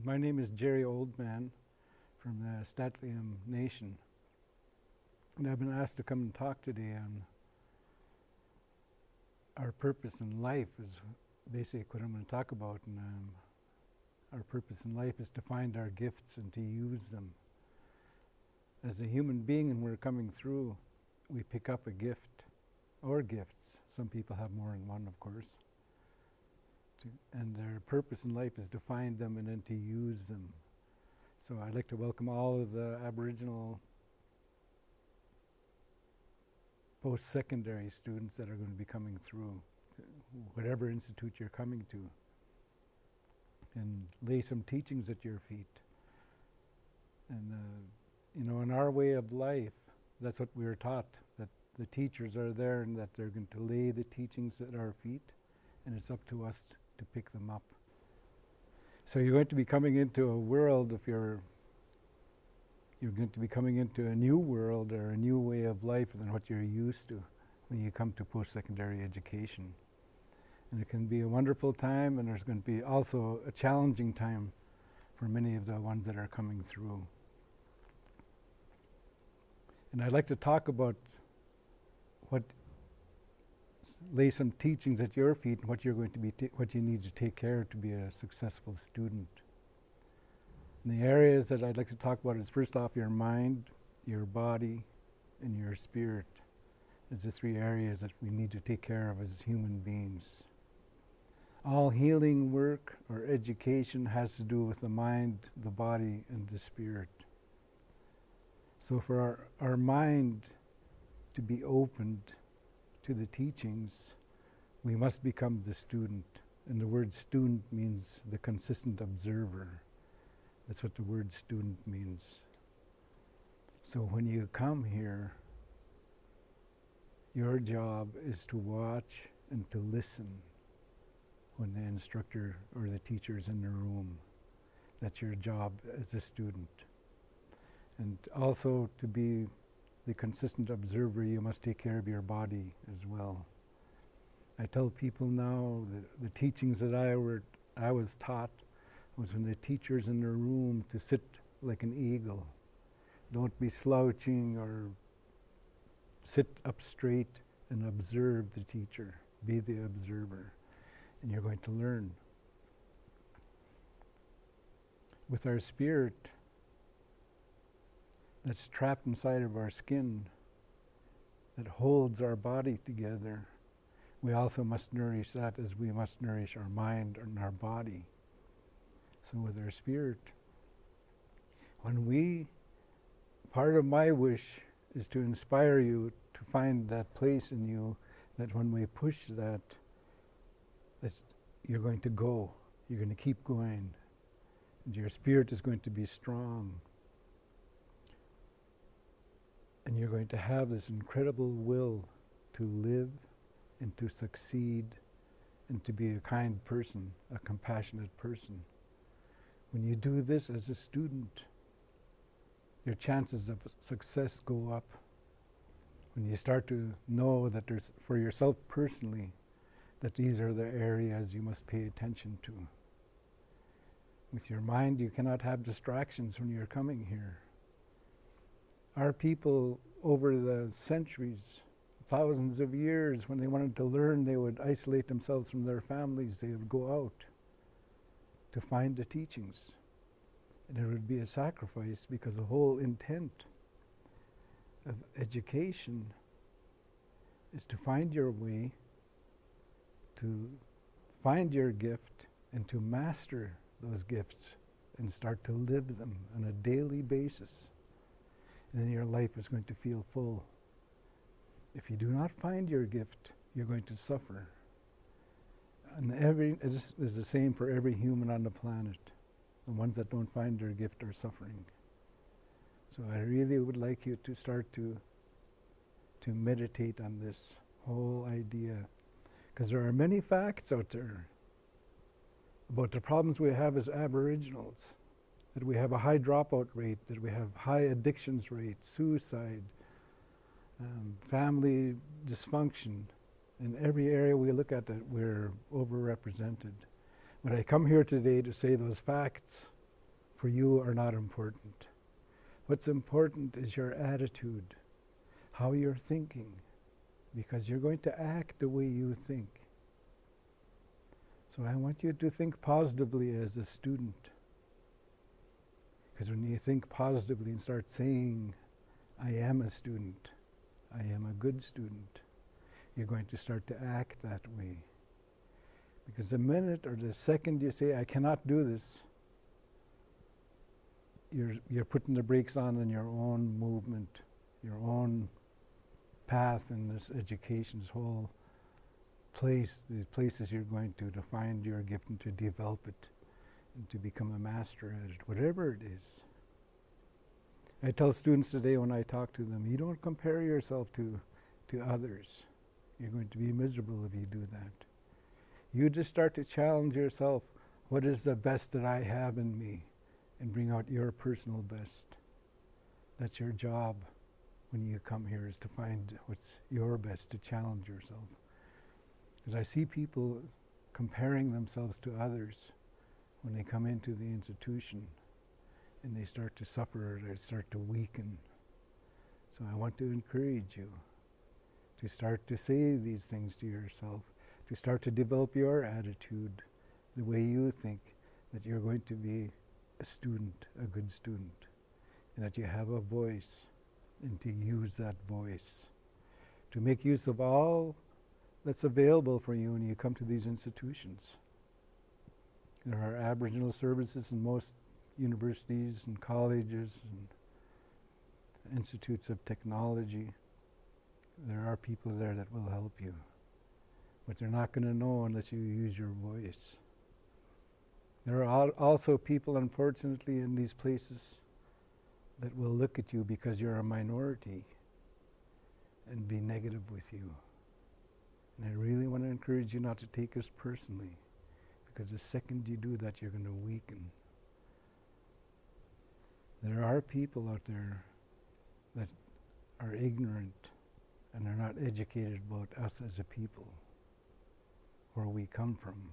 My name is Gerry Oleman from the Saahiilthit Nation, and I've been asked to come and talk today on our purpose in life is basically what I'm going to talk about. And our purpose in life is to find our gifts and to use them. As a human being, and we're coming through, we pick up a gift or gifts. Some people have more than one, of course. And their purpose in life is to find them and then to use them. So I'd like to welcome all of the Aboriginal post-secondary students that are going to be coming through, whatever institute you're coming to, and lay some teachings at your feet. And in our way of life, that's what we were taught, that the teachers are there and that they're going to lay the teachings at our feet, and it's up to us to pick them up. So you're going to be coming into a world, if you're going to be coming into a new world or a new way of life than what you're used to when you come to post-secondary education. And it can be a wonderful time, and there's going to be also a challenging time for many of the ones that are coming through. And I'd like to talk about lay some teachings at your feet and what you're going to be, what you need to take care of to be a successful student. And the areas that I'd like to talk about is, first off, your mind, your body, and your spirit. Is the three areas that we need to take care of as human beings. All healing work or education has to do with the mind, the body, and the spirit. So for our mind to be opened to the teachings, we must become the student. And the word student means the consistent observer. That's what the word student means. So when you come here, your job is to watch and to listen when the instructor or the teacher is in the room. That's your job as a student. And also to be the consistent observer, you must take care of your body as well. I tell people now that the teachings that I was taught was when the teacher's in the room to sit like an eagle. Don't be slouching, or sit up straight and observe the teacher. Be the observer, and you're going to learn. With our spirit that's trapped inside of our skin, that holds our body together, we also must nourish that as we must nourish our mind and our body. So with our spirit, part of my wish is to inspire you to find that place in you that when we push that, you're going to go, you're going to keep going, and your spirit is going to be strong. And you're going to have this incredible will to live and to succeed and to be a kind person, a compassionate person. When you do this as a student, your chances of success go up. When you start to know that there's, for yourself personally, that these are the areas you must pay attention to. With your mind, you cannot have distractions when you're coming here. Our people, over the centuries, thousands of years, when they wanted to learn, they would isolate themselves from their families. They would go out to find the teachings. And it would be a sacrifice, because the whole intent of education is to find your way, to find your gift, and to master those gifts and start to live them on a daily basis. And then your life is going to feel full. If you do not find your gift, you're going to suffer. And it is the same for every human on the planet. The ones that don't find their gift are suffering. So I really would like you to start to meditate on this whole idea, because there are many facts out there about the problems we have as Aboriginals. That we have a high dropout rate, that we have high addictions rate, suicide, family dysfunction. In every area we look at, that we're overrepresented. But I come here today to say those facts for you are not important. What's important is your attitude, how you're thinking, because you're going to act the way you think. So I want you to think positively as a student. Because when you think positively and start saying, I am a student, I am a good student, you're going to start to act that way. Because the minute or the second you say, I cannot do this, you're putting the brakes on your own movement, your own path in this education, this whole place, the places you're going to find your gift and to develop it and to become a master at it, whatever it is. I tell students today when I talk to them, you don't compare yourself to others. You're going to be miserable if you do that. You just start to challenge yourself, what is the best that I have in me? And bring out your personal best. That's your job when you come here, is to find what's your best, to challenge yourself. Because I see people comparing themselves to others when they come into the institution and they start to suffer or they start to weaken. So I want to encourage you to start to say these things to yourself, to start to develop your attitude, the way you think that you're going to be a student, a good student, and that you have a voice, and to use that voice, to make use of all that's available for you when you come to these institutions. There are Aboriginal services in most universities and colleges and institutes of technology. There are people there that will help you, but they're not going to know unless you use your voice. There are also people, unfortunately, in these places that will look at you because you're a minority and be negative with you. And I really want to encourage you not to take this personally, because the second you do that, you're going to weaken. There are people out there that are ignorant and are not educated about us as a people, where we come from,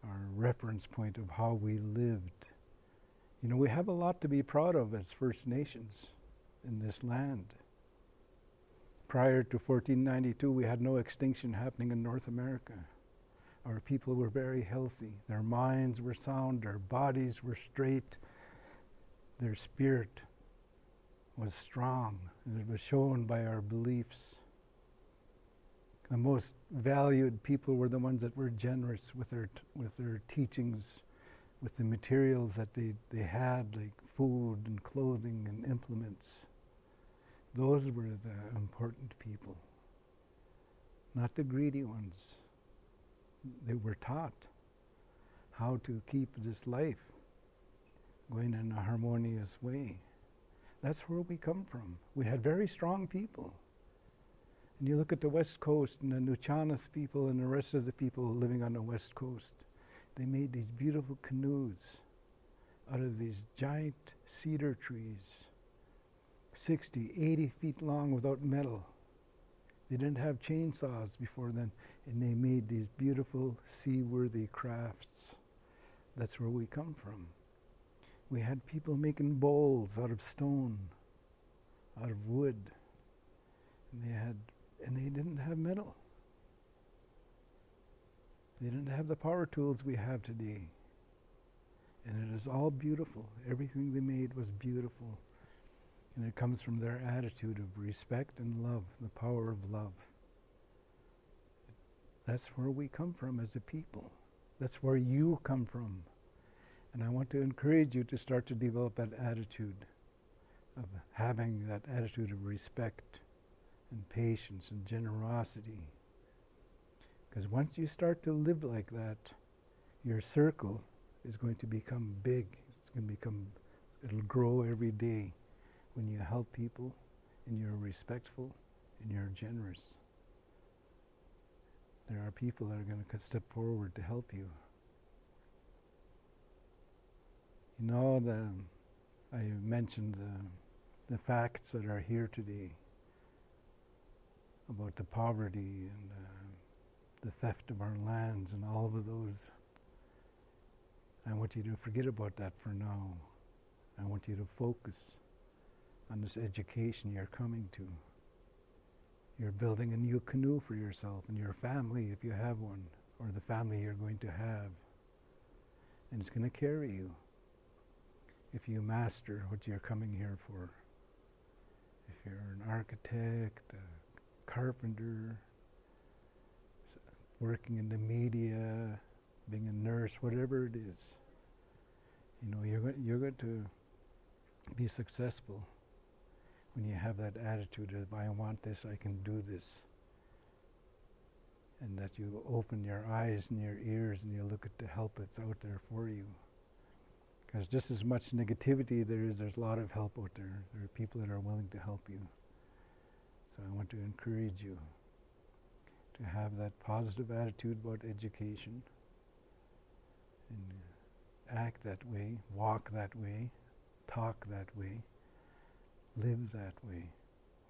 our reference point of how we lived. You know, we have a lot to be proud of as First Nations in this land. Prior to 1492, we had no extinction happening in North America. Our people were very healthy. Their minds were sound, their bodies were straight, their spirit was strong, and it was shown by our beliefs. The most valued people were the ones that were generous with their teachings, with the materials that they had, like food and clothing and implements. Those were the important people, not the greedy ones. They were taught how to keep this life going in a harmonious way. That's where we come from. We had very strong people. And you look at the West Coast and the Nuchanath people and the rest of the people living on the West Coast. They made these beautiful canoes out of these giant cedar trees, 60, 80 feet long without metal. They didn't have chainsaws before then, and they made these beautiful seaworthy crafts. That's where we come from. We had people making bowls out of stone, out of wood, and they didn't have metal. They didn't have the power tools we have today. And it is all beautiful. Everything they made was beautiful. And it comes from their attitude of respect and love, the power of love. That's where we come from as a people. That's where you come from. And I want to encourage you to start to develop that attitude of having that attitude of respect and patience and generosity. Because once you start to live like that, your circle is going to become big. It'll grow every day when you help people and you're respectful and you're generous. There are people that are going to step forward to help you. You know, I mentioned the facts that are here today about the poverty and the theft of our lands and all of those. I want you to forget about that for now. I want you to focus on this education you're coming to. You're building a new canoe for yourself and your family, if you have one, or the family you're going to have. And it's going to carry you if you master what you're coming here for. If you're an architect, a carpenter, working in the media, being a nurse, whatever it is, you know, you're going to be successful when you have that attitude of, I want this, I can do this. And that you open your eyes and your ears and you look at the help that's out there for you. Because just as much negativity there's a lot of help out there. There are people that are willing to help you. So I want to encourage you to have that positive attitude about education and act that way, walk that way, talk that way, live that way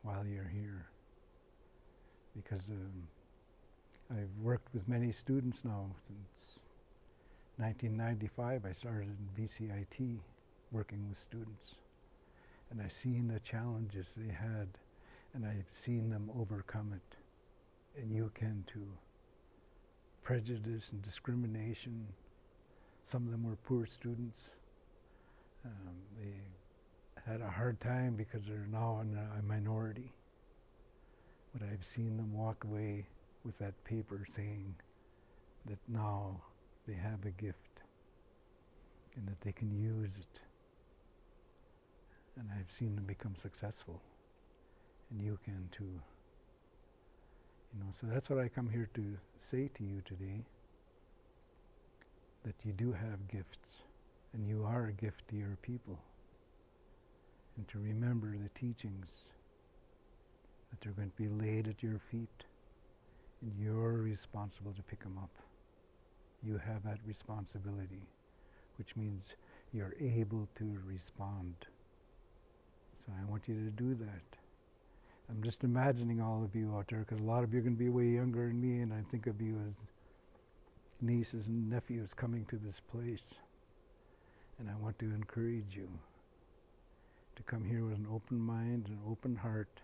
while you're here. Because I've worked with many students now since 1995. I started in VCIT working with students, and I've seen the challenges they had, and I've seen them overcome it. And you can too. Prejudice and discrimination. Some of them were poor students. They had a hard time because they're now a minority. But I've seen them walk away with that paper saying that now they have a gift and that they can use it. And I've seen them become successful. And you can too. You know, so that's what I come here to say to you today, that you do have gifts, and you are a gift to your people. And to remember the teachings, that they're going to be laid at your feet, and you're responsible to pick them up. You have that responsibility, which means you're able to respond. So I want you to do that. I'm just imagining all of you out there, because a lot of you are going to be way younger than me, and I think of you as nieces and nephews coming to this place. And I want to encourage you to come here with an open mind and open heart,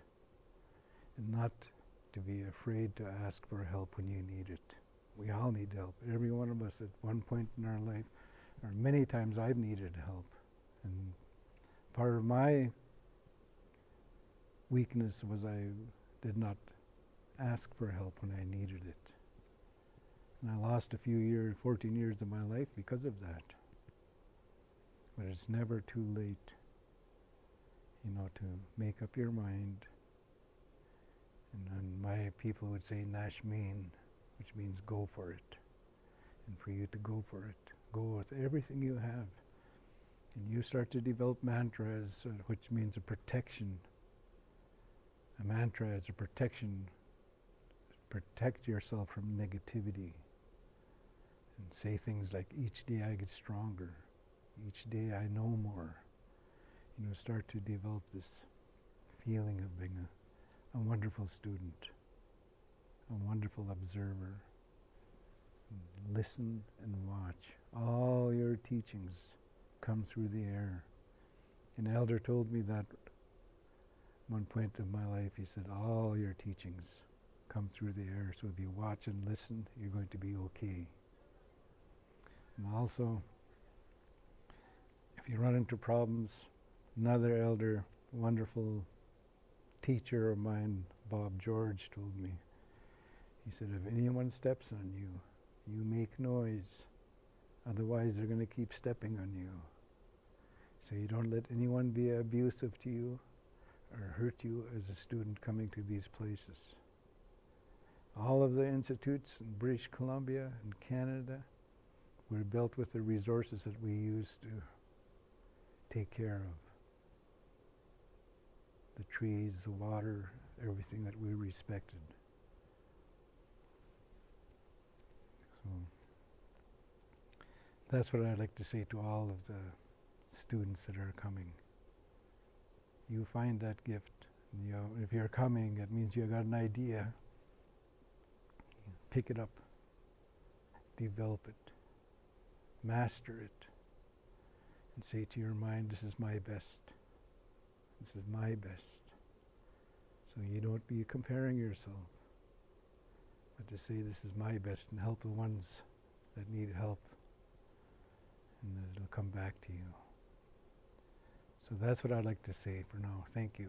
and not to be afraid to ask for help when you need it. We all need help. Every one of us at one point in our life, or many times I've needed help. And part of my weakness was I did not ask for help when I needed it. And I lost a few years, 14 years of my life because of that. But it's never too late, you know, to make up your mind. And then my people would say nashmeen, which means go for it. And for you to go for it, go with everything you have. And you start to develop mantras, which means a protection. A mantra is a protection. Protect yourself from negativity. And say things like, each day I get stronger. Each day I know more. You know, start to develop this feeling of being a wonderful student, a wonderful observer. And listen and watch. All your teachings come through the air. An elder told me that one point of my life. He said, all your teachings come through the air, so if you watch and listen, you're going to be okay. And also, if you run into problems, another elder, wonderful teacher of mine, Bob George, told me, he said, if anyone steps on you, you make noise, otherwise they're going to keep stepping on you. So you don't let anyone be abusive to you or hurt you as a student coming to these places. All of the institutes in British Columbia and Canada were built with the resources that we use to take care of. The trees, the water, everything that we respected. So that's what I'd like to say to all of the students that are coming. You find that gift. You know, if you're coming, it means you got an idea. Pick it up, develop it, master it, and say to your mind, this is my best. This is my best. So you don't be comparing yourself, but to say this is my best and help the ones that need help, and then it'll come back to you. So that's what I'd like to say for now. Thank you.